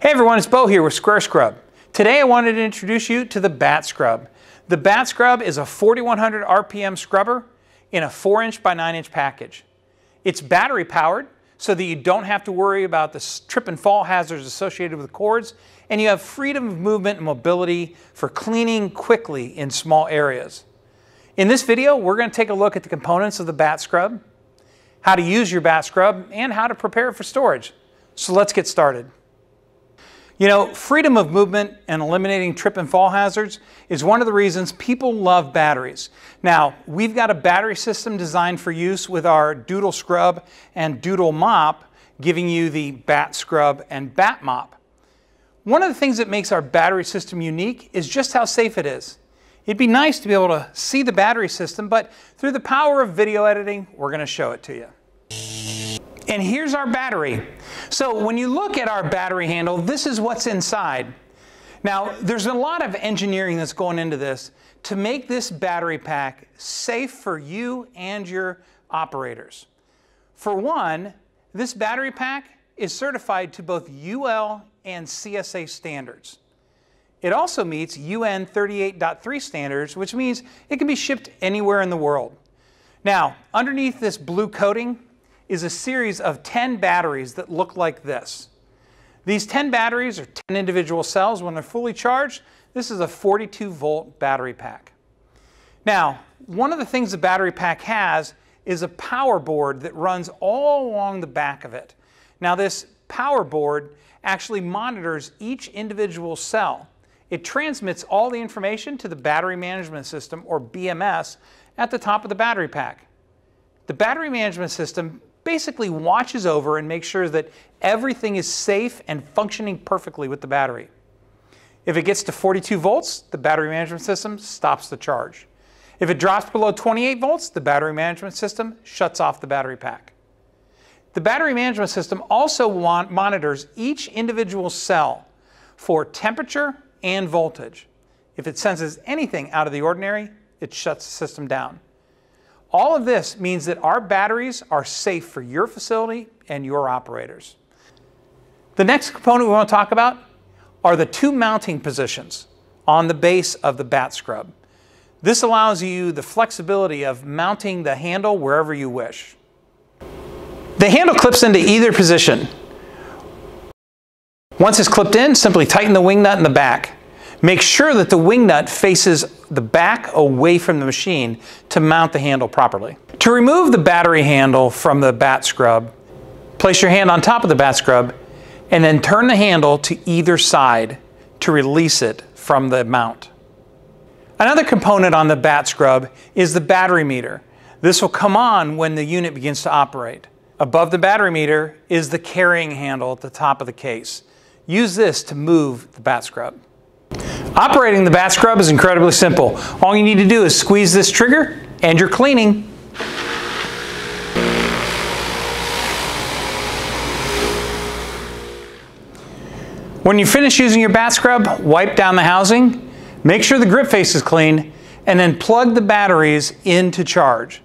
Hey everyone, it's Bo here with Square Scrub. Today I wanted to introduce you to the Batt Scrub. The Batt Scrub is a 4100 RPM scrubber in a 4" by 9" package. It's battery powered so that you don't have to worry about the trip and fall hazards associated with cords, and you have freedom of movement and mobility for cleaning quickly in small areas. In this video, we're going to take a look at the components of the Batt Scrub, how to use your Batt Scrub, and how to prepare it for storage. So let's get started. You know, freedom of movement and eliminating trip and fall hazards is one of the reasons people love batteries. Now, we've got a battery system designed for use with our Doodle Scrub and Doodle Mop, giving you the Batt Scrub and Batt Mop. One of the things that makes our battery system unique is just how safe it is. It'd be nice to be able to see the battery system, but through the power of video editing, we're going to show it to you. And here's our battery. So when you look at our battery handle, this is what's inside. Now, there's a lot of engineering that's going into this to make this battery pack safe for you and your operators. For one, this battery pack is certified to both UL and CSA standards. It also meets UN 38.3 standards, which means it can be shipped anywhere in the world. Now, underneath this blue coating is a series of 10 batteries that look like this. These 10 batteries are 10 individual cells. When they're fully charged, this is a 42-volt battery pack. Now, one of the things the battery pack has is a power board that runs all along the back of it. Now, this power board actually monitors each individual cell. It transmits all the information to the battery management system, or BMS, at the top of the battery pack. The battery management system basically watches over and makes sure that everything is safe and functioning perfectly with the battery. If it gets to 42 volts, the battery management system stops the charge. If it drops below 28 volts, the battery management system shuts off the battery pack. The battery management system also monitors each individual cell for temperature and voltage. If it senses anything out of the ordinary, it shuts the system down. All of this means that our batteries are safe for your facility and your operators. The next component we want to talk about are the two mounting positions on the base of the Batt Scrub. This allows you the flexibility of mounting the handle wherever you wish. The handle clips into either position. Once it's clipped in, simply tighten the wing nut in the back. Make sure that the wing nut faces the back away from the machine to mount the handle properly. To remove the battery handle from the Batt Scrub, place your hand on top of the Batt Scrub and then turn the handle to either side to release it from the mount. Another component on the Batt Scrub is the battery meter. This will come on when the unit begins to operate. Above the battery meter is the carrying handle at the top of the case. Use this to move the Batt Scrub. Operating the Batt Scrub is incredibly simple. All you need to do is squeeze this trigger and you're cleaning. When you finish using your Batt Scrub, wipe down the housing, make sure the grip face is clean, and then plug the batteries in to charge.